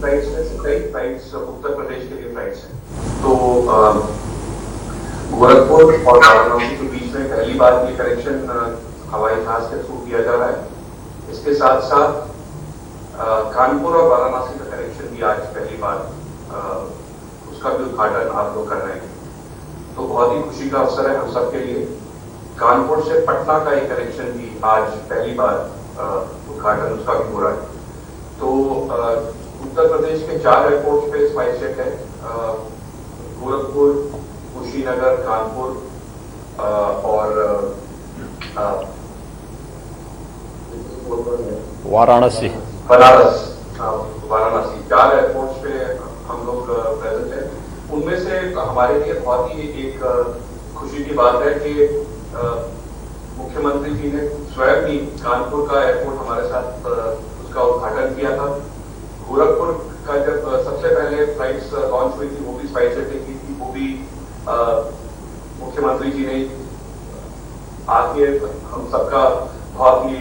Flights में से कई फ्लाइट्स उत्तर प्रदेश के लिए फ्लाइट्स हैं। तो गोरखपुर और वाराणसी के बीच में पहली बार ये कनेक्शन हवाई जहाज के थ्रू किया जा रहा है। इसके साथ साथ कानपुर और वाराणसी का कनेक्शन भी आज पहली बार उसका भी उद्घाटन आप लोग कर रहे हैं। तो बहुत ही खुशी का अवसर है हम सब के लिए। कानपुर से पटना का एक कनेक्शन भी आज पहली बार उद्घाटन उसका भी हो रहा है। तो उत्तर प्रदेश के 4 एयरपोर्ट पे स्पाइसजेट है, गोरखपुर, कुशीनगर, कानपुर और वाराणसी। वाराणसी 4 एयरपोर्ट्स पे हम लोग प्रेजेंट हैं। उनमें से हमारे लिए बहुत ही एक खुशी की बात है कि मुख्यमंत्री जी ने स्वयं ही कानपुर का एयरपोर्ट हमारे साथ उसका उद्घाटन किया था। गोरखपुर का जब सबसे पहले फ्लाइट्स लॉन्च हुई थी वो भी स्पाइसजेट ने की थी, वो भी मुख्यमंत्री जी ने आके हम सबका बहुत ही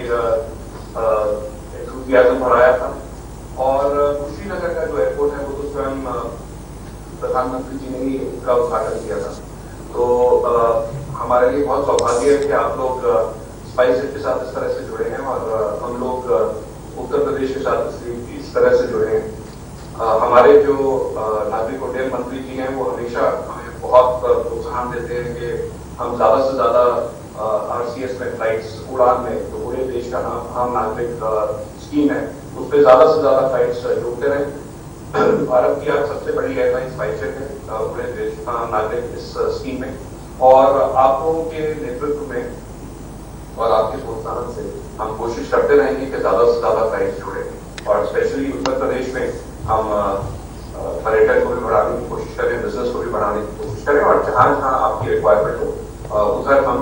एंथुसियाज्म बढ़ाया था। और कुशीनगर का जो एयरपोर्ट है वो तो स्वयं प्रधानमंत्री जी ने ही उसका उद्घाटन किया था। तो हमारे लिए बहुत सौभाग्य है कि आप लोग स्पाइसजेट के साथ इस तरह से जुड़े हैं और हम लोग उत्तर प्रदेश के साथ इस तरह से जुड़े हैं। हमारे जो नागरिक उड्डयन मंत्री जी हैं वो हमेशा हमें बहुत प्रोत्साहन देते हैं कि हम ज्यादा से ज्यादा RCS में फ्लाइट्स उड़ान में जो पूरे देश का आम नागरिक स्कीम है उस पर ज्यादा से ज्यादा फ्लाइट्स जोड़ते रहें। भारत की आज सबसे बड़ी एयरलाइन स्पाइसजेट है पूरे देश का नागरिक इस स्कीम में, और आप लोगों के नेतृत्व में और आपके प्रोत्साहन से हम कोशिश करते रहेंगे कि ज्यादा से ज्यादा फ्लाइट्स जोड़ें। और स्पेशली उत्तर प्रदेश में हम पर्यटन को भी बढ़ाने की कोशिश करें, बिजनेस को भी बढ़ाने की कोशिश करें, और जहाँ जहाँ आपकी रिक्वायरमेंट हो उधर हम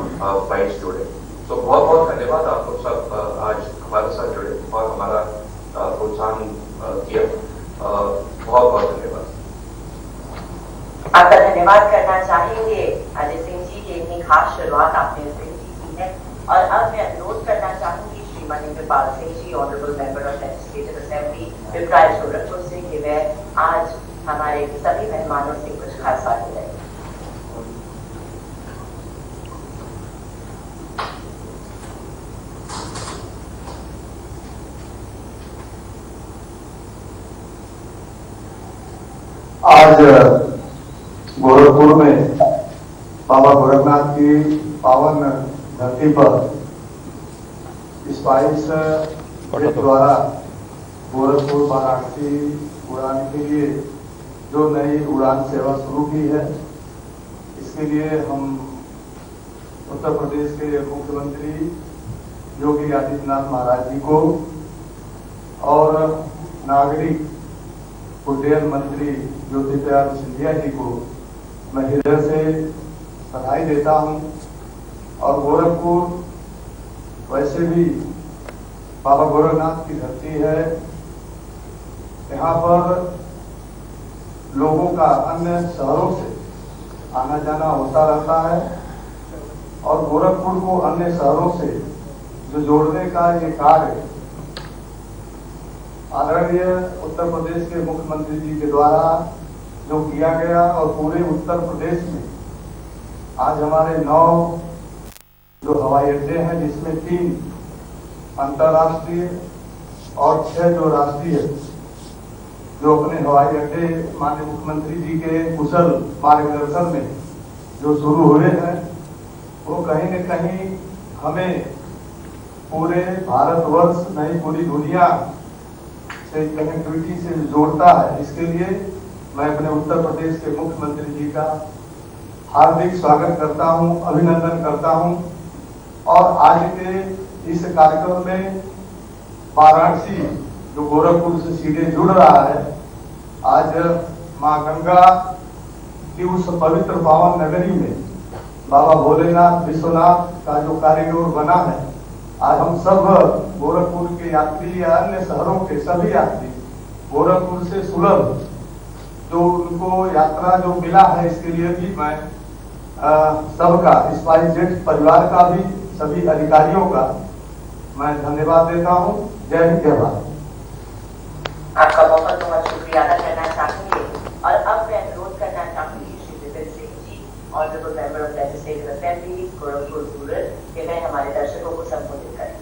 फ्लाइट्स जोड़ें। तो बहुत बहुत धन्यवाद, आप लोग सब आज हमारे साथ जुड़े और हमारा प्रोत्साहन किया। बहुत बहुत धन्यवाद। आपका धन्यवाद करना चाहेंगे अजय सिंह जी की इतनी खास शुरुआत आपने इस दिन की है। और अब मैं अनुरोध करना चाहूंगी श्रीमान Indrapal Singh ji, honourable member of legislative assembly विप्राइज गोरखपुर से, कि वह आज हमारे सभी मेहमानों से कुछ खास बातें करें। आज गोरखपुर में बाबा गोरखनाथ की पावन धरती पर स्पाइस द्वारा गोरखपुर वाराणसी उड़ान के लिए जो नई उड़ान सेवा शुरू की है, इसके लिए हम उत्तर प्रदेश के मुख्यमंत्री योगी आदित्यनाथ महाराज जी को और नागरिक उड्डयन मंत्री ज्योतिरादित्य सिंधिया जी को मैं हृदय से बधाई देता हूं। और गोरखपुर वैसे भी बाबा गोरखनाथ की धरती है, यहाँ पर लोगों का अन्य शहरों से आना जाना होता रहता है, और गोरखपुर को अन्य शहरों से जो जोड़ने का ये कार्य आदरणीय उत्तर प्रदेश के मुख्यमंत्री जी के द्वारा जो किया गया, और पूरे उत्तर प्रदेश में आज हमारे 9 जो हवाई अड्डे हैं, जिसमें 3 अंतर्राष्ट्रीय और 6 जो राष्ट्रीय, जो अपने हवाई अड्डे माननीय मुख्यमंत्री जी के कुशल मार्गदर्शन में जो शुरू हुए हैं, वो कहीं न कहीं हमें पूरे भारतवर्ष नहीं पूरी दुनिया से कनेक्टिविटी से जोड़ता है। इसके लिए मैं अपने उत्तर प्रदेश के मुख्यमंत्री जी का हार्दिक स्वागत करता हूं, अभिनंदन करता हूं। और आज के इस कार्यक्रम में वाराणसी जो गोरखपुर से सीधे जुड़ रहा है, आज मां गंगा की उस पवित्र पावन नगरी में बाबा भोलेनाथ विश्वनाथ का जो कॉरिडोर बना है, आज हम सब गोरखपुर के यात्री या अन्य शहरों के सभी यात्री गोरखपुर से सुलभ जो उनको यात्रा जो मिला है, इसके लिए भी मैं सबका स्पाइसजेट परिवार का भी सभी अधिकारियों का मैं धन्यवाद देता हूं। जय हिंद, जय भारत। आपका बहुत बहुत शुक्रिया। शुक्रिया अदा करना चाहूंगी और अब मैं अनुरोध करना चाहूंगी Shri Vipin Singh ji, honourable member of legislative assembly Gorakhpur rural, कि वह हमारे दर्शकों को संबोधित करें।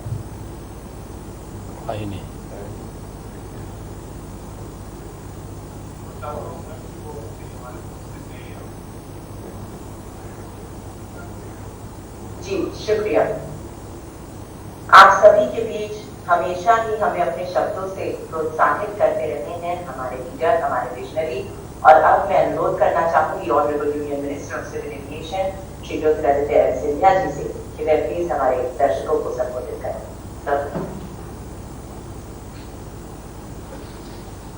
जी शुक्रिया। आप सभी के बीच हमेशा ही हमें अपने शब्दों से प्रोत्साहित करते रहे हैं हमारे लीडर, हमारे विजनरी, और अब मैं अनुरोध करना चाहूंगी honourable union minister of civil aviation Shri Jyotiraditya Scindia ji से कि वे प्लीज हमारे दर्शकों को संबोधित करें।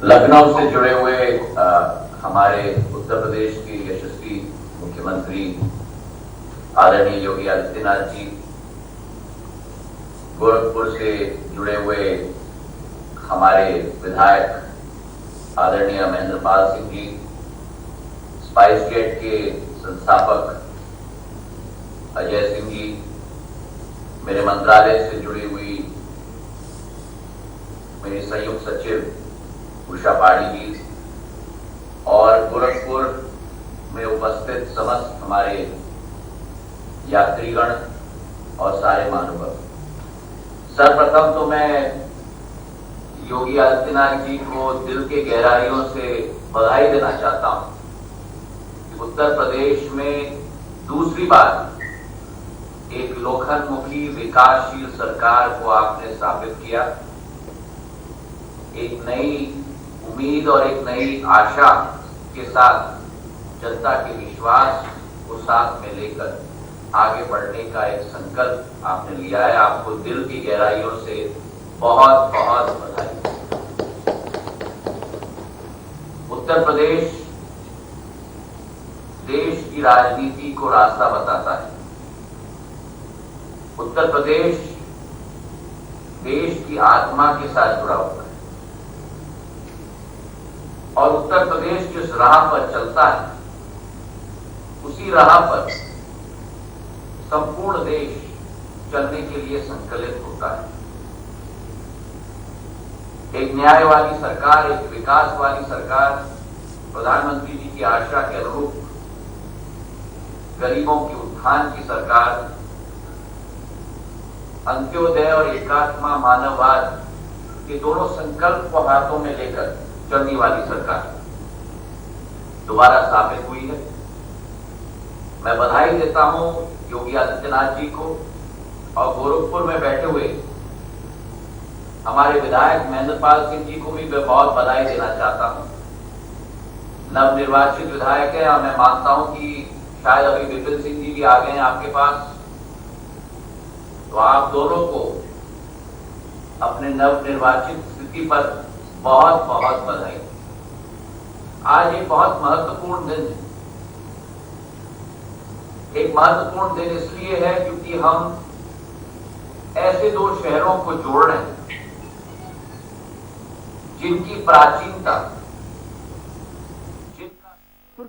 लखनऊ से जुड़े हुए हमारे उत्तर प्रदेश के यशस्वी मुख्यमंत्री आदरणीय योगी आदित्यनाथ जी, गोरखपुर से जुड़े हुए हमारे विधायक आदरणीय महेंद्रपाल सिंह जी, स्पाइस जेट के संस्थापक अजय सिंह जी, मेरे मंत्रालय से जुड़ी हुई मेरी संयुक्त सचिव उषा पाड़ी जी, और गोरखपुर में उपस्थित समस्त हमारे यात्रीगण और सारे महानुभाव। सर्वप्रथम तो मैं योगी आदित्यनाथ जी को दिल के गहराइयों से बधाई देना चाहता हूं कि उत्तर प्रदेश में दूसरी बार एक लोकन्मुखी विकासशील सरकार को आपने स्थापित किया। एक नई उम्मीद और एक नई आशा के साथ जनता के विश्वास को साथ में लेकर आगे बढ़ने का एक संकल्प आपने लिया है। आपको दिल की गहराइयों से बहुत बहुत बधाई। उत्तर प्रदेश देश की राजनीति को रास्ता बताता है। उत्तर प्रदेश देश की आत्मा के साथ जुड़ा हुआ है और उत्तर प्रदेश जिस राह पर चलता है उसी राह पर संपूर्ण देश चलने के लिए संकल्पित होता है। एक न्याय वाली सरकार, एक विकास वाली सरकार, प्रधानमंत्री जी की आशा के अनुरूप गरीबों के उत्थान की सरकार, अंत्योदय और एकात्म मानववाद के दोनों संकल्प को हाथों में लेकर चलने वाली सरकार दोबारा स्थापित हुई है। मैं बधाई देता हूं योगी आदित्यनाथ जी को और गोरखपुर में बैठे हुए हमारे विधायक महेंद्रपाल सिंह जी को भी मैं बहुत बधाई देना चाहता हूं। नवनिर्वाचित विधायक है और मैं मानता हूं कि शायद अभी विपिन सिंह जी भी आ गए हैं आपके पास, तो आप दोनों को अपने नवनिर्वाचित स्थिति पर बहुत बहुत बधाई। आज एक बहुत महत्वपूर्ण दिन है। एक महत्वपूर्ण दिन इसलिए है क्योंकि हम ऐसे दो शहरों को जोड़ रहे हैं जिनकी प्राचीनता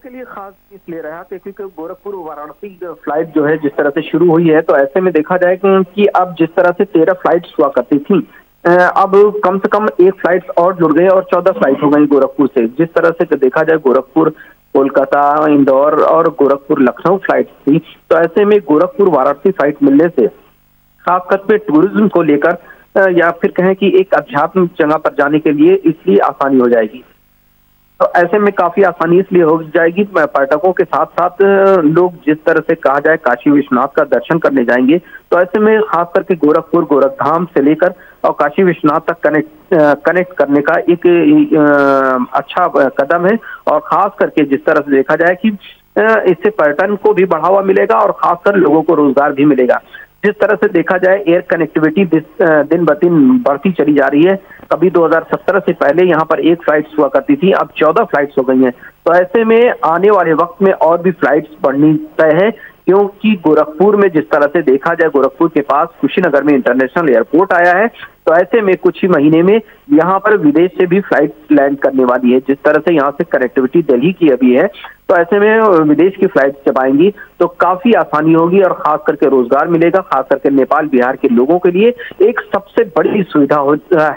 के लिए खास इसलिए रहा क्योंकि गोरखपुर वाराणसी फ्लाइट जो है जिस तरह से शुरू हुई है, तो ऐसे में देखा जाए कि अब जिस तरह से 13 फ्लाइट्स हुआ करती थी, अब कम से कम 1 फ्लाइट और जुड़ गए और 14 फ्लाइट हो गई गोरखपुर से। जिस तरह से देखा जाए गोरखपुर कोलकाता, इंदौर और गोरखपुर लखनऊ फ्लाइट थी, तो ऐसे में गोरखपुर वाराणसी फ्लाइट मिलने से खासकर पे टूरिज्म को लेकर या फिर कहें कि एक आध्यात्मिक जगह पर जाने के लिए इसलिए आसानी हो जाएगी। तो ऐसे में काफी आसानी इसलिए हो जाएगी, पर्यटकों के साथ साथ लोग जिस तरह से कहा जाए काशी विश्वनाथ का दर्शन करने जाएंगे, तो ऐसे में खास करके गोरखपुर गोरखधाम से लेकर और काशी विश्वनाथ तक कनेक्ट करने का एक अच्छा कदम है। और खास करके जिस तरह से देखा जाए कि इससे पर्यटन को भी बढ़ावा मिलेगा और खासकर लोगों को रोजगार भी मिलेगा। जिस तरह से देखा जाए एयर कनेक्टिविटी दिन ब दिन बढ़ती चली जा रही है। कभी 2017 से पहले यहाँ पर 1 फ्लाइट्स हुआ करती थी, अब 14 फ्लाइट्स हो गई हैं। तो ऐसे में आने वाले वक्त में और भी फ्लाइट्स बढ़नी तय है, क्योंकि गोरखपुर में जिस तरह से देखा जाए गोरखपुर के पास कुशीनगर में इंटरनेशनल एयरपोर्ट आया है, तो ऐसे में कुछ ही महीने में यहाँ पर विदेश से भी फ्लाइट लैंड करने वाली है। जिस तरह से यहाँ से कनेक्टिविटी दिल्ली की अभी है, तो ऐसे में विदेश की फ्लाइट जब आएंगी तो काफी आसानी होगी और खास करके रोजगार मिलेगा। खास करके नेपाल बिहार के लोगों के लिए एक सबसे बड़ी सुविधा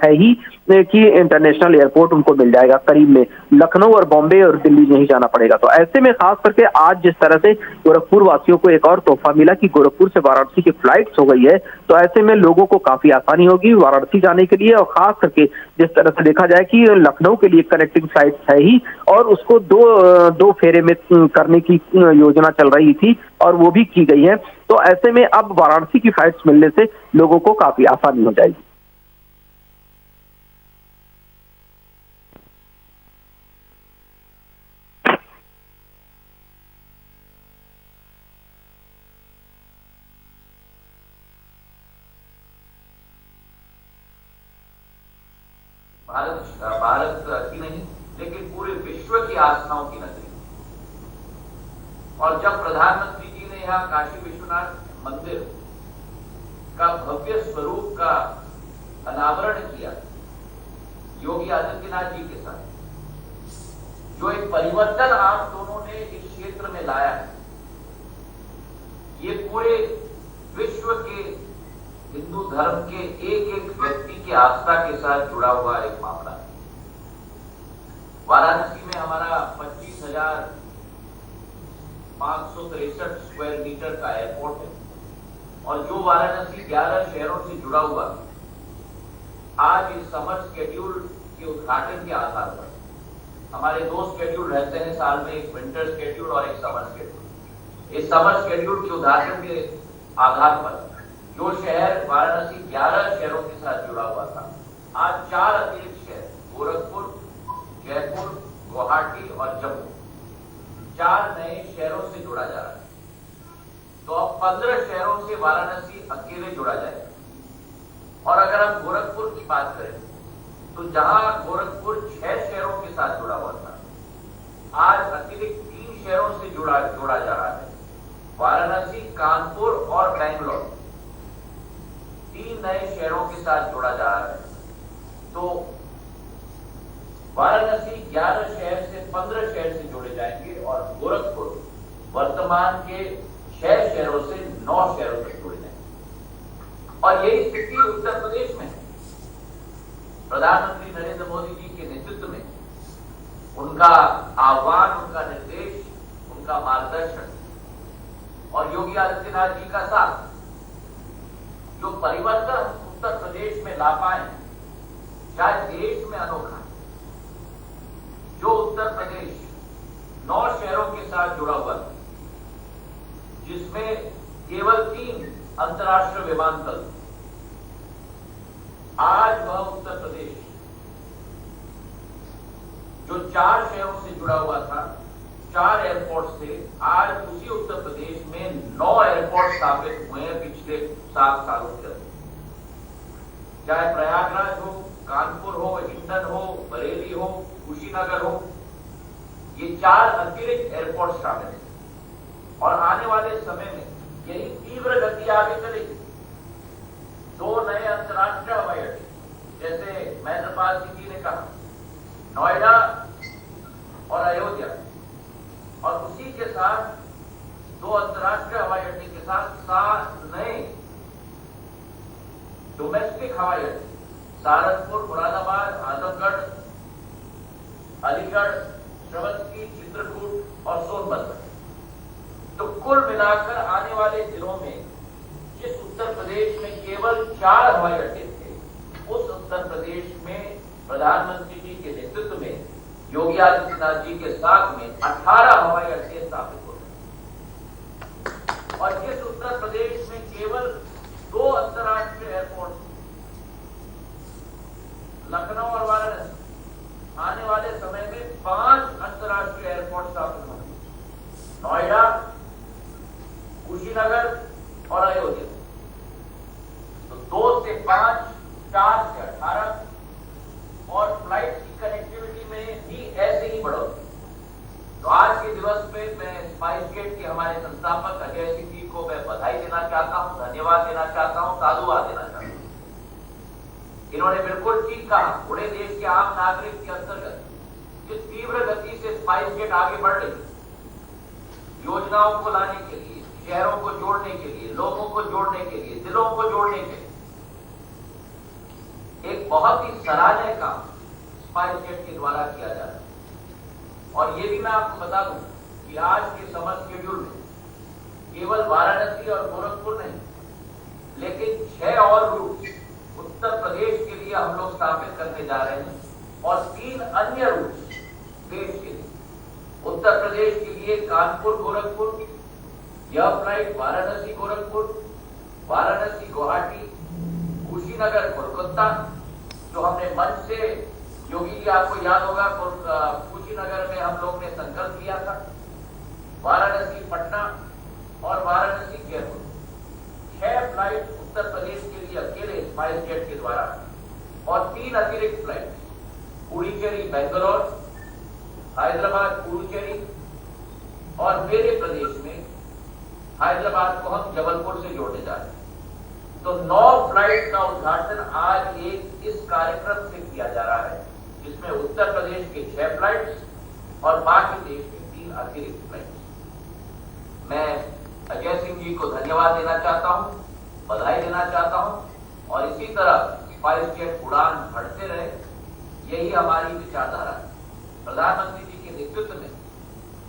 है ही कि इंटरनेशनल एयरपोर्ट उनको मिल जाएगा करीब में, लखनऊ और बॉम्बे और दिल्ली नहीं जाना पड़ेगा। तो ऐसे में खास करके आज जिस तरह से गोरखपुर वासियों को एक और तोहफा मिला कि गोरखपुर से वाराणसी की फ्लाइट्स हो गई है, तो ऐसे में लोगों को काफी आसानी होगी वाराणसी जाने के लिए। और खास करके जिस तरह से देखा जाए कि लखनऊ के लिए कनेक्टिंग फ्लाइट है ही, और उसको दो फेरे में करने की योजना चल रही थी और वो भी की गई है। तो ऐसे में अब वाराणसी की फ्लाइट्स मिलने से लोगों को काफी आसानी हो जाएगी। भारत की नहीं लेकिन पूरे विश्व की आस्थाओं की नगरी। और जब प्रधानमंत्री जी ने यहाँ काशी विश्वनाथ मंदिर का भव्य स्वरूप का अनावरण किया योगी आदित्यनाथ जी के साथ, जो एक परिवर्तन आप दोनों ने इस क्षेत्र में लाया है, ये पूरे विश्व के हिंदू धर्म के एक एक व्यक्ति की आस्था के साथ जुड़ा हुआ एक मामला है। वाराणसी में हमारा 25,563 स्क्वायर मीटर का एयरपोर्ट है और जो वाराणसी 11 शहरों से जुड़ा हुआ आज इस समर शेड्यूल के उद्घाटन के आधार पर, हमारे 2 शेड्यूल रहते हैं साल में, एक विंटर शेड्यूल और एक समर शेड्यूल। इस समर शेड्यूल के उद्घाटन के आधार पर जो शहर वाराणसी 11 शहरों के साथ जुड़ा हुआ था, आज 4 अतिरिक्त शहर गोरखपुर, जयपुर, गुवाहाटी और जम्मू, 4 नए शहरों से जुड़ा जा रहा है। तो अब 15 शहरों से वाराणसी अकेले जुड़ा जाएगा। और अगर हम गोरखपुर की बात करें तो जहां गोरखपुर 6 शहरों के साथ जुड़ा हुआ था, आज अतिरिक्त 3 शहरों से जोड़ा जा रहा है। वाराणसी, कानपुर और बेंगलोर 3 नए शहरों के साथ जोड़ा जा रहा है। तो वाराणसी 11 शहर से 15 शहर से जोड़े जाएंगे और गोरखपुर वर्तमान के 6 शहरों से 9 शहरों तक जोड़े जाएंगे। और यही स्थिति उत्तर प्रदेश में है। प्रधानमंत्री नरेंद्र मोदी जी के नेतृत्व में उनका आह्वान, उनका निर्देश, उनका मार्गदर्शन और योगी आदित्यनाथ जी का साथ, जो परिवर्तन उत्तर प्रदेश में ला पाए, शायद देश में अनोखा है। जो उत्तर प्रदेश 9 शहरों के साथ जुड़ा हुआ था, जिसमें केवल 3 अंतर्राष्ट्रीय विमानतल, आज वह उत्तर प्रदेश जो 4 शहरों से जुड़ा हुआ था, 4 एयरपोर्ट से, आज उसी उत्तर प्रदेश में 9 एयरपोर्ट स्थापित हुए हैं पिछले 7 सालों के अंदर। चाहे प्रयागराज हो, कानपुर हो, हिंडन हो, बरेली हो, कुशीनगर हो, ये 4 अतिरिक्त एयरपोर्ट शामिल हैं। और आने वाले समय में यही तीव्र गति आगे चलेगी। 2 नए अंतर्राष्ट्रीय हवाई अड्डे, जैसे महेंद्रपाल सिंह जी ने कहा, नोएडा और अयोध्या, और उसी के साथ 2 अंतर्राष्ट्रीय हवाई अड्डे के साथ 7 नए डोमेस्टिक हवाई अड्डे, सहारनपुर, मुरादाबाद, आजमगढ़, अलीगढ़, श्रावस्ती, चित्रकूट और सोनभद्र। तो कुल मिलाकर आने वाले दिनों में जिस उत्तर प्रदेश में केवल 4 हवाई अड्डे थे, उस उत्तर प्रदेश में प्रधानमंत्री जी के नेतृत्व में योगी आदित्यनाथ जी के साथ में 18 हवाई अड्डे स्थापित हो गए। और जिस उत्तर प्रदेश में केवल 2 अंतर्राष्ट्रीय एयरपोर्ट, लखनऊ और वाराणसी, आने वाले समय में 5 अंतर्राष्ट्रीय एयरपोर्ट स्थापित होंगे, नोएडा, कुशीनगर और अयोध्या। तो 2 से 5, 4 से 18, और फ्लाइट की कनेक्टिविटी में भी ऐसे ही बढ़ोतरी। तो आज के दिवस पे मैं स्पाइसजेट के हमारे संस्थापक अजय सिंह जी को मैं बधाई देना चाहता हूं, धन्यवाद देना चाहता हूं, साधुवाद देना चाहता हूं। इन्होंने बिल्कुल ठीक कहा, पूरे देश के आम नागरिक के अंतर्गत जिस तीव्र गति से स्पाइस जेट आगे बढ़ रही, योजनाओं को लाने के लिए, शहरों को जोड़ने के लिए, लोगों को जोड़ने के लिए, जिलों को जोड़ने के लिए, एक बहुत ही सराहनीय काम स्पाइस जेट के द्वारा किया जा रहा है। और ये भी मैं आपको बता दूं कि आज के समर शेड्यूल में केवल वाराणसी और गोरखपुर नहीं, लेकिन 6 और रूट उत्तर प्रदेश के लिए हम लोग स्थापित करने जा रहे हैं और 3 अन्य रूट देश के लिए। उत्तर प्रदेश के लिए कानपुर गोरखपुर, यह फ्लाइट वाराणसी गोरखपुर, वाराणसी गुवाहाटी, कुशीनगर कोलकाता, जो हमने मंच से योगी जी आपको याद होगा कुशीनगर में हम लोग ने संकल्प किया था, वाराणसी पटना और वाराणसी जयपुर। 6 फ्लाइट उत्तर प्रदेश के लिए अकेले स्पाइस जेट के द्वारा और 3 अतिरिक्त फ्लाइट पुडुचेरी बेंगलोर, हैदराबाद पुडुचेरी और मेरे प्रदेश में हैदराबाद को हम जबलपुर से जोड़ने जा रहे हैं। तो 9 फ्लाइट का उद्घाटन आज इस कार्यक्रम से किया जा रहा है, जिसमें उत्तर प्रदेश के 6 फ्लाइट्स और बाकी देश के 3 अतिरिक्त फ्लाइट्स। मैं अजय सिंह जी को धन्यवाद देना चाहता हूं, बधाई देना चाहता हूं और इसी तरह स्पाइस जेट उड़ान भरते रहे, यही हमारी विचारधारा है। प्रधानमंत्री जी के नेतृत्व में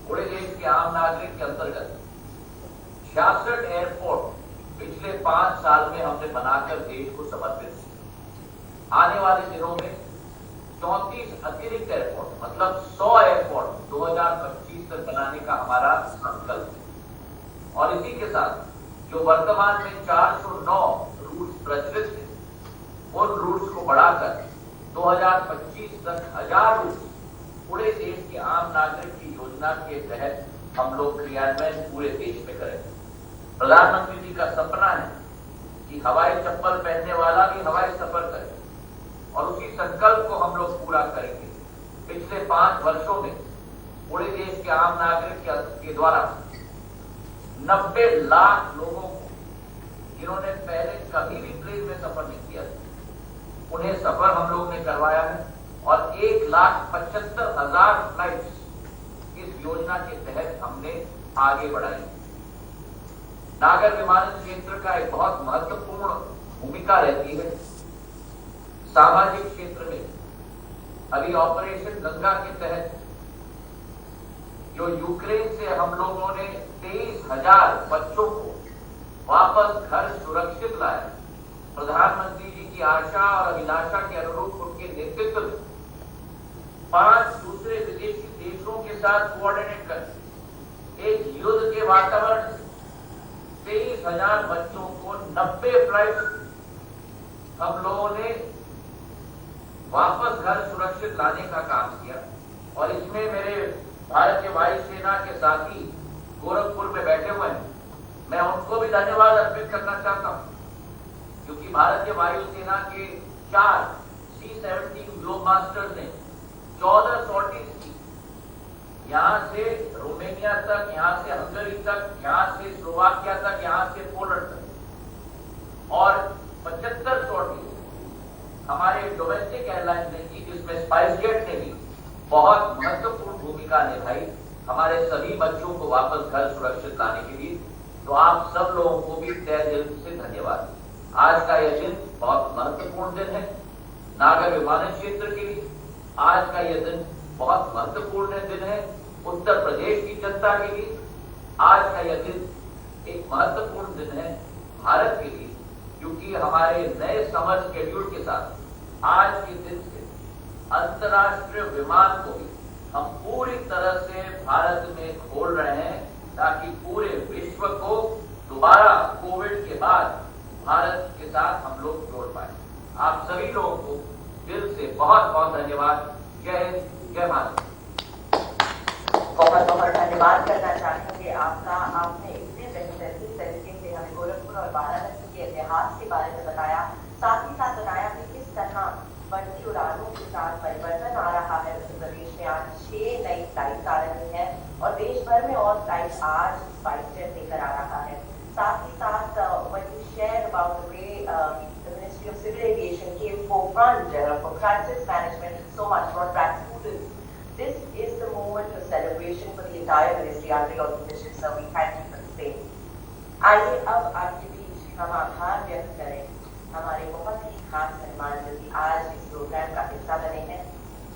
पूरे देश के आम नागरिक के अंतर्गत 66 एयरपोर्ट पिछले 5 साल में हमने बनाकर देश को समर्पित किया। आने वाले दिनों में 34 अतिरिक्त एयरपोर्ट मतलब 100 एयरपोर्ट 2025 तक बनाने का हमारा संकल्प है। और इसी के साथ जो वर्तमान में 409 रूट्स प्रचलित हैं, उन रूट्स को बढ़ाकर 2025 तक 1000 रूट्स पूरे देश के आम नागरिक की योजना के तहत हम लोग क्रियान्वयन पूरे देश में करेंगे। प्रधानमंत्री जी का सपना है कि हवाई चप्पल पहनने वाला भी हवाई सफर करे और उसी संकल्प को हम लोग पूरा करेंगे। पिछले 5 वर्षों में पूरे देश के आम नागरिक के द्वारा 90 लाख लोगों को, जिन्होंने पहले कभी भी प्लेन में सफर नहीं किया था, उन्हें सफर हम लोग ने करवाया है और 1,75,000 फ्लाइट्स इस योजना के तहत हमने आगे बढ़ाई। नागर विमानन क्षेत्र का एक बहुत महत्वपूर्ण भूमिका रहती है सामाजिक क्षेत्र में। अभी ऑपरेशन गंगा के तहत जो यूक्रेन से हम लोगों ने 23,000 बच्चों को वापस घर सुरक्षित लाया, प्रधानमंत्री जी की आशा और अभिलाषा के अनुरूप उनके नेतृत्व में 5 दूसरे विदेशी देशों के साथ कोऑर्डिनेट कर एक युद्ध के वातावरण 23,000 बच्चों को 90 फ्लाइट हम लोगों ने वापस घर सुरक्षित लाने का काम किया। और इसमें मेरे भारतीय वायुसेना के साथी गोरखपुर में बैठे हुए हैं, मैं उनको भी धन्यवाद अर्पित करना चाहता हूं, क्योंकि भारतीय वायुसेना के 4 C-17 ग्लोबमास्टर्स ने 14 सॉर्टीज की, यहां से रोमेनिया तक, यहां से हंगरी तक, यहां से स्लोवाकिया तक, यहां से पोलैंड तक, और 75 सॉर्टीज हमारे डोमेस्टिक एयरलाइंस ने की, जिसमें स्पाइस जेट ने भी बहुत महत्वपूर्ण भूमिका निभाई हमारे सभी बच्चों को वापस घर सुरक्षित लाने के लिए। तो आप सब लोगों को भी तहे दिल से धन्यवाद। आज का यह दिन बहुत महत्वपूर्ण दिन है नागर विमानन क्षेत्र के लिए। आज का यह दिन बहुत महत्वपूर्ण दिन है उत्तर प्रदेश की जनता के लिए। आज का यह दिन एक महत्वपूर्ण दिन है भारत के लिए, क्योंकि हमारे नए समर शेड्यूल के साथ आज के दिन से अंतर्राष्ट्रीय विमान को भी हम पूरी तरह से भारत में खोल रहे हैं, ताकि पूरे विश्व को दोबारा कोविड के बाद भारत के साथ हम लोग जोड़ पाए। आप सभी लोगों को दिल से बहुत बहुत धन्यवाद। जय हिंद, जय भारत। बहुत बहुत धन्यवाद करना चाहेंगे आपका। आपने इतने बेहतरीन तरीके से हमें गोरखपुर और वाराणसी के इतिहास के बारे में बताया, साथ ही साथ बताया कि किस तरह बढ़ती उड़ानों के साथ परिवर्तन आ रहा है। उत्तर प्रदेश में आज 6 नई फ्लाइट आ रही है और देश भर में और फ्लाइट आज स्पाइस जेट लेकर आ रहा है। साथ ही साथ when you shared about the way the Ministry of Civil Aviation came forward front for crisis management and so much for track students. This is the moment for celebration for the entire ministry. Under your leadership, sir, we thank you for the same. आइए अब आपके बीच हम आभार व्यक्त करें हमारे बहुत ही खास मेहमान जो कि आज इस प्रोग्राम का हिस्सा बने हैं।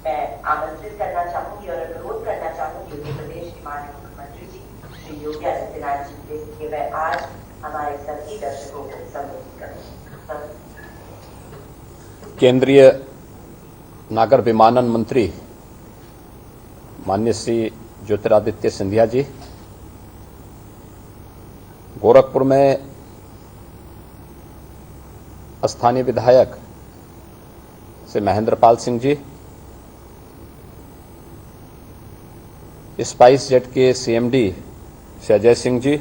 मैं आमंत्रित करना चाहूंगी और अनुरोध करना चाहूंगी उत्तर प्रदेश के माननीय मुख्यमंत्री जी श्री योगी आदित्यनाथ जी से कि वह आज हमारे सभी दर्शकों को संबोधित करें। केंद्रीय नागर विमानन मंत्री माननीय श्री ज्योतिरादित्य सिंधिया जी, गोरखपुर में स्थानीय विधायक श्री महेंद्रपाल सिंह जी, स्पाइस जेट के सीएमडी श्री अजय सिंह जी,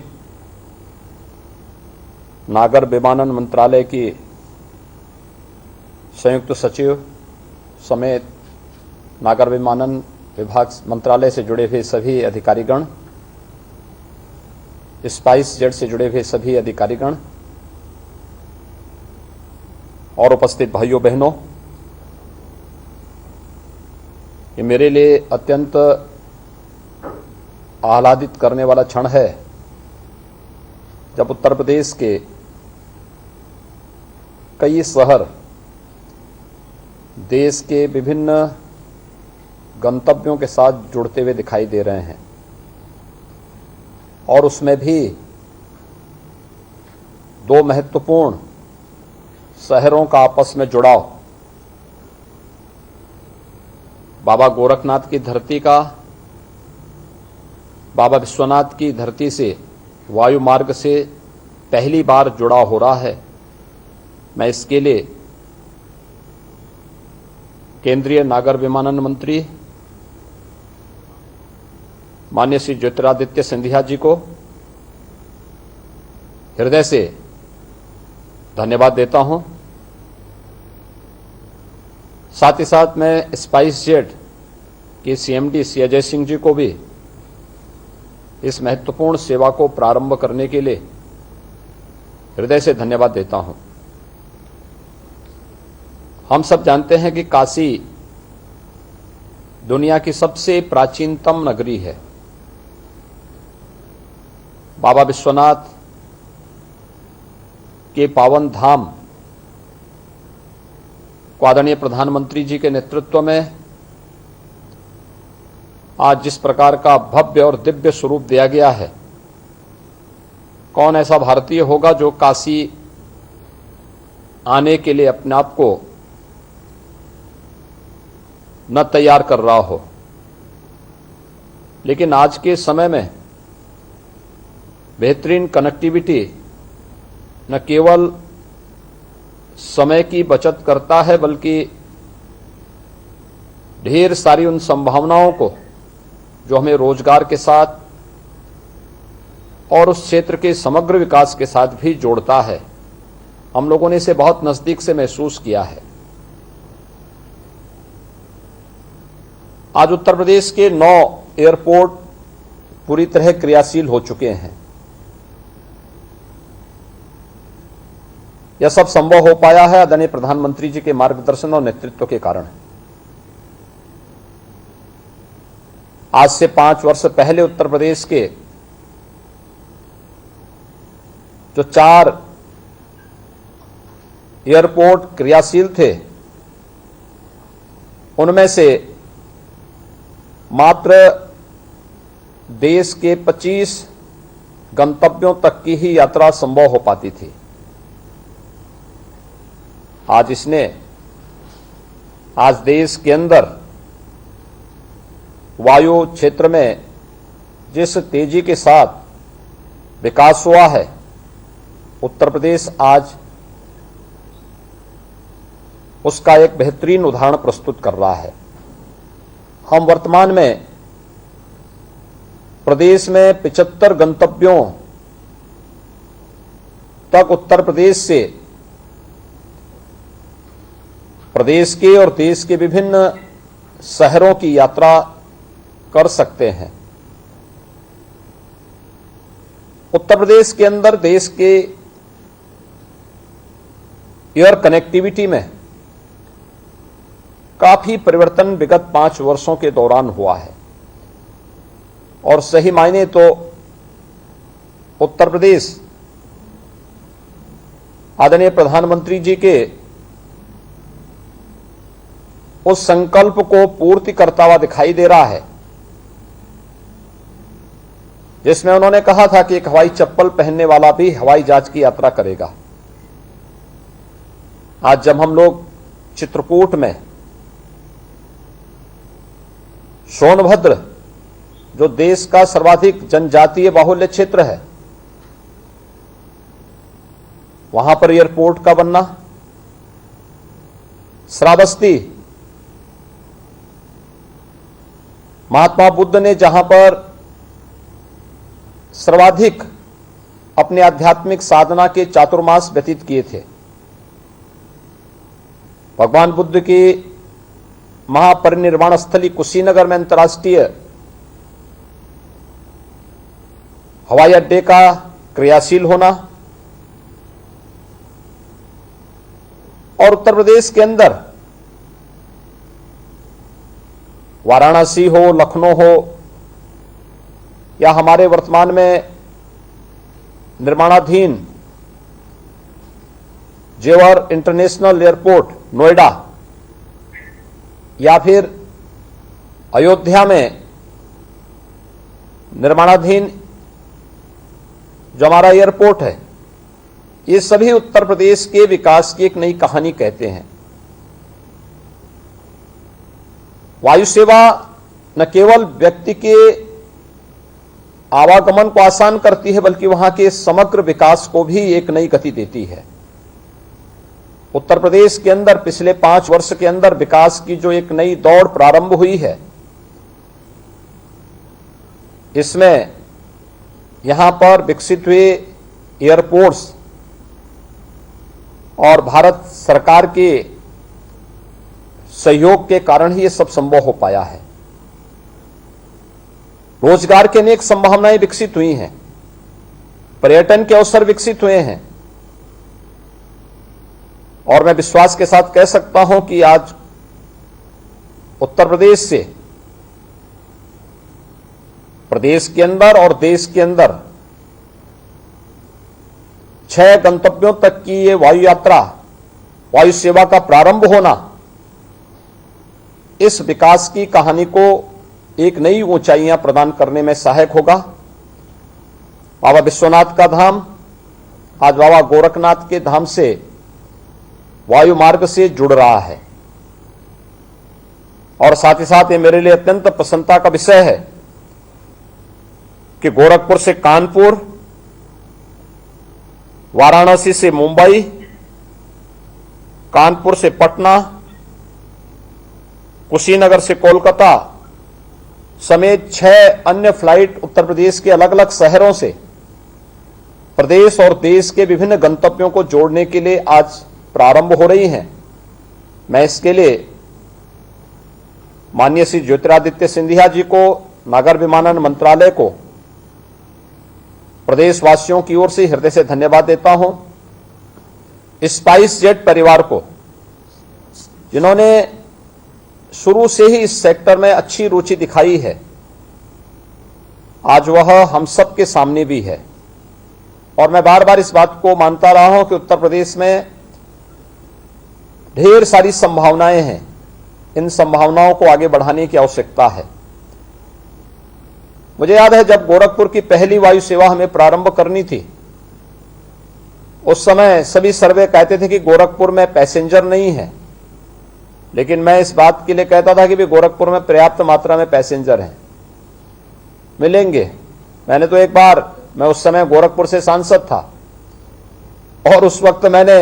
नागर विमानन मंत्रालय की संयुक्त सचिव समेत नागर विमानन विभाग मंत्रालय से जुड़े हुए सभी अधिकारीगण, स्पाइस जेट से जुड़े हुए सभी अधिकारीगण और उपस्थित भाइयों बहनों, ये मेरे लिए अत्यंत आह्लादित करने वाला क्षण है जब उत्तर प्रदेश के कई शहर देश के विभिन्न गंतव्यों के साथ जुड़ते हुए दिखाई दे रहे हैं और उसमें भी दो महत्वपूर्ण शहरों का आपस में जुड़ाव, बाबा गोरखनाथ की धरती का बाबा विश्वनाथ की धरती से वायु मार्ग से पहली बार जुड़ाव हो रहा है। मैं इसके लिए केंद्रीय नागर विमानन मंत्री माननीय श्री ज्योतिरादित्य सिंधिया जी को हृदय से धन्यवाद देता हूं। साथ ही साथ मैं स्पाइस जेट के सीएमडी श्री अजय सिंह जी को भी इस महत्वपूर्ण सेवा को प्रारंभ करने के लिए हृदय से धन्यवाद देता हूं। हम सब जानते हैं कि काशी दुनिया की सबसे प्राचीनतम नगरी है। बाबा विश्वनाथ के पावन धाम को आदरणीय प्रधानमंत्री जी के नेतृत्व में आज जिस प्रकार का भव्य और दिव्य स्वरूप दिया गया है, कौन ऐसा भारतीय होगा जो काशी आने के लिए अपने आप को न तैयार कर रहा हो। लेकिन आज के समय में बेहतरीन कनेक्टिविटी न केवल समय की बचत करता है बल्कि ढेर सारी उन संभावनाओं को जो हमें रोजगार के साथ और उस क्षेत्र के समग्र विकास के साथ भी जोड़ता है। हम लोगों ने इसे बहुत नजदीक से महसूस किया है। आज उत्तर प्रदेश के 9 एयरपोर्ट पूरी तरह क्रियाशील हो चुके हैं। यह सब संभव हो पाया है आदरणीय प्रधानमंत्री जी के मार्गदर्शन और नेतृत्व के कारण। आज से 5 वर्ष पहले उत्तर प्रदेश के जो 4 एयरपोर्ट क्रियाशील थे, उनमें से मात्र देश के 25 गंतव्यों तक की ही यात्रा संभव हो पाती थी। आज देश के अंदर वायु क्षेत्र में जिस तेजी के साथ विकास हुआ है, उत्तर प्रदेश आज उसका एक बेहतरीन उदाहरण प्रस्तुत कर रहा है। हम वर्तमान में प्रदेश में 75 गंतव्यों तक उत्तर प्रदेश से प्रदेश के और देश के विभिन्न शहरों की यात्रा कर सकते हैं। उत्तर प्रदेश के अंदर देश के एयर कनेक्टिविटी में काफी परिवर्तन विगत 5 वर्षों के दौरान हुआ है और सही मायने तो उत्तर प्रदेश आदरणीय प्रधानमंत्री जी के उस संकल्प को पूर्ति करता हुआ दिखाई दे रहा है जिसमें उन्होंने कहा था कि एक हवाई चप्पल पहनने वाला भी हवाई जहाज की यात्रा करेगा। आज जब हम लोग चित्रकूट में सोनभद्र जो देश का सर्वाधिक जनजातीय बाहुल्य क्षेत्र है वहां पर एयरपोर्ट का बनना, श्रावस्ती महात्मा बुद्ध ने जहां पर सर्वाधिक अपने आध्यात्मिक साधना के चातुर्मास व्यतीत किए थे, भगवान बुद्ध की महापरिनिर्वाण स्थली कुशीनगर में अंतर्राष्ट्रीय हवाई अड्डे का क्रियाशील होना और उत्तर प्रदेश के अंदर वाराणसी हो, लखनऊ हो या हमारे वर्तमान में निर्माणाधीन जेवर इंटरनेशनल एयरपोर्ट नोएडा या फिर अयोध्या में निर्माणाधीन जो हमारा एयरपोर्ट है, ये सभी उत्तर प्रदेश के विकास की एक नई कहानी कहते हैं। वायु सेवा न केवल व्यक्ति के आवागमन को आसान करती है बल्कि वहां के समग्र विकास को भी एक नई गति देती है। उत्तर प्रदेश के अंदर पिछले 5 वर्ष के अंदर विकास की जो एक नई दौड़ प्रारंभ हुई है, इसमें यहां पर विकसित हुए एयरपोर्ट्स और भारत सरकार के सहयोग के कारण ही यह सब संभव हो पाया है। रोजगार की अनेक संभावनाएं विकसित हुई हैं, पर्यटन के अवसर विकसित हुए हैं और मैं विश्वास के साथ कह सकता हूं कि आज उत्तर प्रदेश से प्रदेश के अंदर और देश के अंदर 6 गंतव्यों तक की ये वायु यात्रा, वायु सेवा का प्रारंभ होना इस विकास की कहानी को एक नई ऊंचाइयां प्रदान करने में सहायक होगा। बाबा विश्वनाथ का धाम आज बाबा गोरखनाथ के धाम से वायु मार्ग से जुड़ रहा है और साथ ही साथ ये मेरे लिए अत्यंत प्रसन्नता का विषय है कि गोरखपुर से कानपुर, वाराणसी से मुंबई, कानपुर से पटना, कुशीनगर से कोलकाता समेत 6 अन्य फ्लाइट उत्तर प्रदेश के अलग अलग शहरों से प्रदेश और देश के विभिन्न गंतव्यों को जोड़ने के लिए आज प्रारंभ हो रही हैं। मैं इसके लिए माननीय श्री ज्योतिरादित्य सिंधिया जी को, नागर विमानन मंत्रालय को, प्रदेशवासियों की ओर से हृदय से धन्यवाद देता हूं। स्पाइस जेट परिवार को, जिन्होंने शुरू से ही इस सेक्टर में अच्छी रुचि दिखाई है, आज वह हम सब के सामने भी है और मैं बार बार इस बात को मानता रहा हूं कि उत्तर प्रदेश में ढेर सारी संभावनाएं हैं। इन संभावनाओं को आगे बढ़ाने की आवश्यकता है। मुझे याद है जब गोरखपुर की पहली वायु सेवा हमें प्रारंभ करनी थी, उस समय सभी सर्वे कहते थे कि गोरखपुर में पैसेंजर नहीं है, लेकिन मैं इस बात के लिए कहता था कि भी गोरखपुर में पर्याप्त मात्रा में पैसेंजर हैं, मिलेंगे। मैंने तो एक बार, मैं उस समय गोरखपुर से सांसद था और उस वक्त मैंने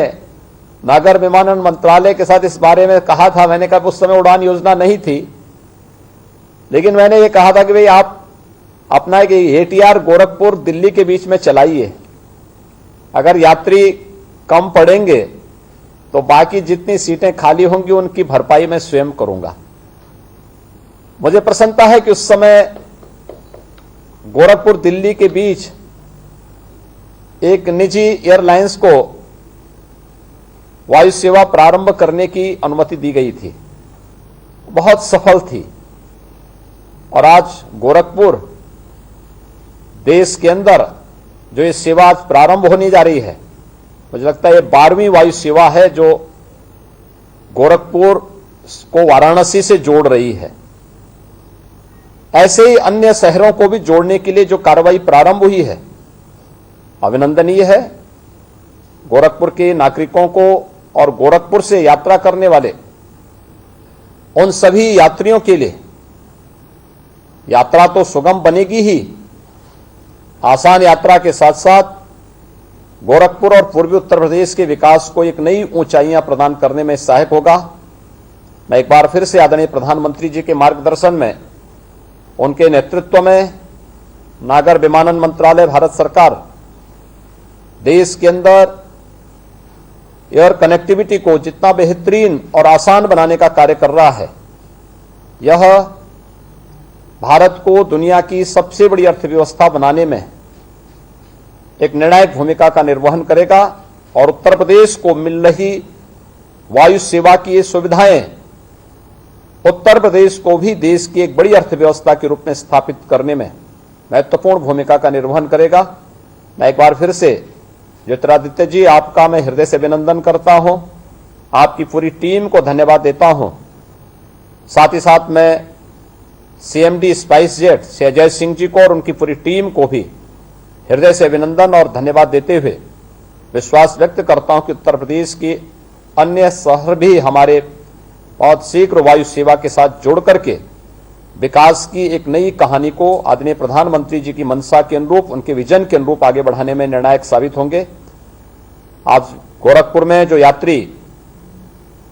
नागर विमानन मंत्रालय के साथ इस बारे में कहा था। मैंने कहा उस समय उड़ान योजना नहीं थी, लेकिन मैंने ये कहा था कि भाई आप अपना कि एटीआर गोरखपुर दिल्ली के बीच में चलाइए, अगर यात्री कम पड़ेंगे तो बाकी जितनी सीटें खाली होंगी उनकी भरपाई मैं स्वयं करूंगा। मुझे प्रसन्नता है कि उस समय गोरखपुर दिल्ली के बीच एक निजी एयरलाइंस को वायु सेवा प्रारंभ करने की अनुमति दी गई थी बहुत सफल थी और आज गोरखपुर देश के अंदर जो ये सेवा आज प्रारंभ होने जा रही है, मुझे लगता है ये 12वीं वायु सेवा है जो गोरखपुर को वाराणसी से जोड़ रही है। ऐसे ही अन्य शहरों को भी जोड़ने के लिए जो कार्रवाई प्रारंभ हुई है अभिनंदनीय है। गोरखपुर के नागरिकों को और गोरखपुर से यात्रा करने वाले उन सभी यात्रियों के लिए यात्रा तो सुगम बनेगी ही, आसान यात्रा के साथ साथ गोरखपुर और पूर्वी उत्तर प्रदेश के विकास को एक नई ऊंचाइयां प्रदान करने में सहायक होगा। मैं एक बार फिर से आदरणीय प्रधानमंत्री जी के मार्गदर्शन में, उनके नेतृत्व में नागर विमानन मंत्रालय भारत सरकार देश के अंदर एयर कनेक्टिविटी को जितना बेहतरीन और आसान बनाने का कार्य कर रहा है, यह भारत को दुनिया की सबसे बड़ी अर्थव्यवस्था बनाने में एक निर्णायक भूमिका का निर्वहन करेगा और उत्तर प्रदेश को मिल रही वायु सेवा की ये सुविधाएं उत्तर प्रदेश को भी देश की एक बड़ी अर्थव्यवस्था के रूप में स्थापित करने में महत्वपूर्ण भूमिका का निर्वहन करेगा। मैं एक बार फिर से ज्योतिरादित्य जी, आपका मैं हृदय से अभिनंदन करता हूं, आपकी पूरी टीम को धन्यवाद देता हूं। साथ ही साथ मैं CMD स्पाइस जेट से अजय सिंह जी को और उनकी पूरी टीम को भी हृदय से अभिनंदन और धन्यवाद देते हुए विश्वास व्यक्त करता हूं कि उत्तर प्रदेश के अन्य शहर भी हमारे बहुत शीघ्र वायु सेवा के साथ जोड़ करके विकास की एक नई कहानी को आदरणीय प्रधानमंत्री जी की मंशा के अनुरूप, उनके विजन के अनुरूप आगे बढ़ाने में निर्णायक साबित होंगे। आज गोरखपुर में जो यात्री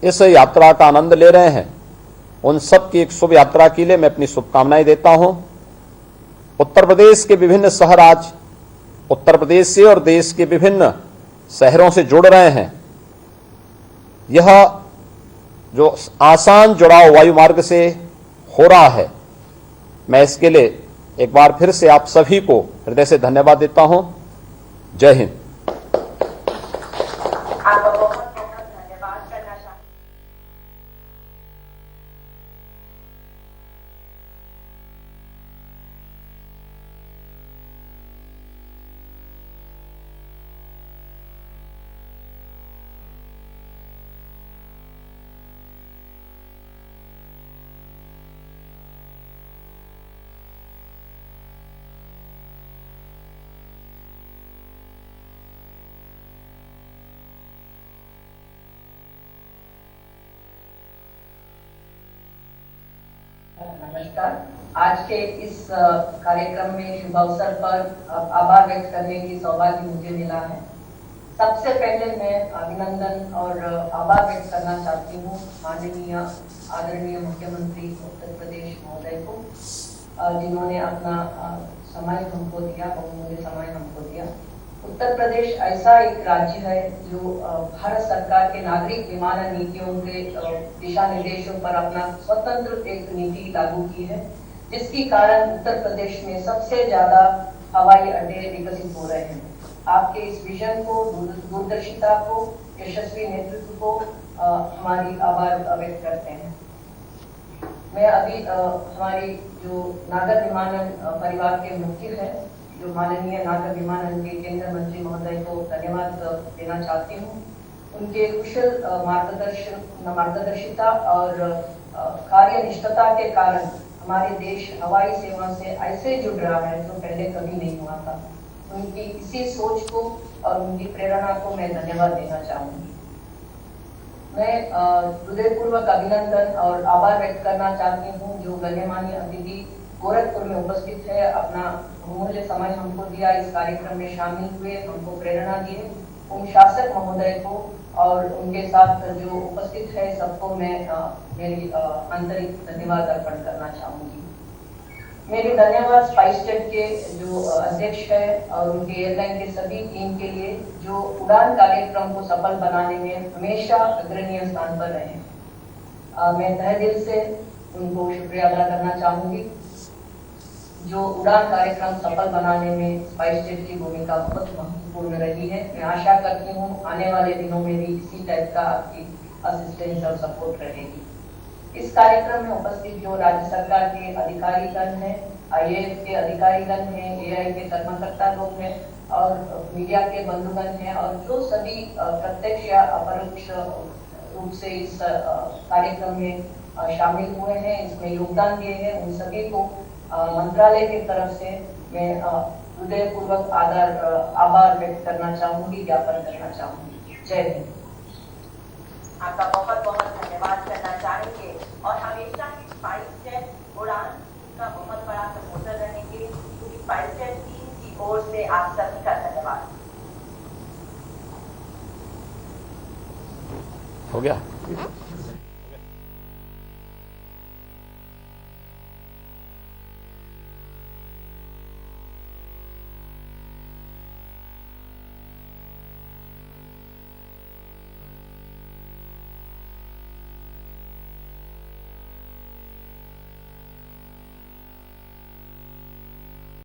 इस यात्रा का आनंद ले रहे हैं, उन सब की एक शुभ यात्रा के लिए मैं अपनी शुभकामनाएं देता हूं। उत्तर प्रदेश के विभिन्न शहर आज उत्तर प्रदेश से और देश के विभिन्न शहरों से जुड़ रहे हैं। यह जो आसान जुड़ाव वायु मार्ग से हो रहा है, मैं इसके लिए एक बार फिर से आप सभी को हृदय से धन्यवाद देता हूं। जय हिंद। आपका बहुत बहुत धन्यवाद करना चाहूंगी। नमस्कार। आज के इस कार्यक्रम में शुभ अवसर पर आभार व्यक्त करने की सौभाग्य मुझे मिला है। सबसे पहले मैं अभिनंदन और आभार व्यक्त करना चाहती हूँ माननीय आदरणीय मुख्यमंत्री उत्तर प्रदेश महोदय को, जिन्होंने अपना समय हमको दिया, बहुमूल्य समय हमको दिया। उत्तर प्रदेश ऐसा एक राज्य है जो भारत सरकार के नागरिक विमानन नीतियों के दिशा निर्देशों पर अपना स्वतंत्र एक नीति लागू की है, जिसके कारण उत्तर प्रदेश में सबसे ज्यादा हवाई अड्डे विकसित हो रहे हैं। आपके इस विजन को, दूरदर्शिता को, यशस्वी नेतृत्व को हमारी आभार व्यक्त करते हैं। मैं अभी हमारी जो नागर विमानन परिवार के मुख्य है, जो माननीय नागर विमानन के केंद्रीय मंत्री महोदय को धन्यवाद देना चाहती हूँ। उनके कुशल मार्गदर्शिता और कार्यनिष्ठता के कारण हमारे देश हवाई सेवा से ऐसे जुड़ रहा है जो पहले कभी नहीं हुआ था। उनकी इसी सोच को और उनकी प्रेरणा को मैं धन्यवाद देना चाहूंगी। मैं हृदयपूर्वक अभिनंदन और आभार व्यक्त करना चाहती हूँ जो गण्यमान्य अतिथि गोरखपुर में उपस्थित है, अपना बहुमूल्य समय हमको दिया, इस कार्यक्रम में शामिल हुए, हमको प्रेरणा दिए। उन शासक महोदय को और उनके साथ जो उपस्थित है सबको मैं मेरी आंतरिक धन्यवाद अर्पण करना चाहूंगी। मेरी धन्यवाद स्पाइस जेट के जो अध्यक्ष है और उनके एयरलाइन के सभी टीम के लिए जो उड़ान कार्यक्रम को सफल बनाने में हमेशा अग्रणीय स्थान पर रहे। मैं तहे दिल से उनको शुक्रिया अदा करना चाहूंगी। जो उड़ान कार्यक्रम सफल बनाने में स्पाइस जेट की भूमिका बहुत महत्वपूर्ण रही है। मैं आशा करती हूँ आने वाले दिनों में भी इसी टाइप का आपकी असिस्टेंस और सपोर्ट रहेगी। इस कार्यक्रम में उपस्थित जो राज्य सरकार के अधिकारीगण हैं, IAS के अधिकारीगण हैं, AI के कर्मकर्ता लोग हैं और मीडिया के बंधुगण हैं और जो सभी प्रत्यक्ष या अपरोक्ष रूप से इस कार्यक्रम में शामिल हुए हैं, इसमें योगदान दिए हैं, उन सभी को मंत्रालय की तरफ से मैं हृदयपूर्वक आभार व्यक्त करना चाहूंगी, ज्ञापन करना चाहूंगी। जय हिंद। आपका बहुत बहुत धन्यवाद करना चाहेंगे और हमेशा ही स्पाइसजेट उड़ान का बहुत बड़ा सपोर्टर रहेंगे, क्योंकि स्पाइसजेट टीम की ओर से आप सभी का धन्यवाद। हो गया।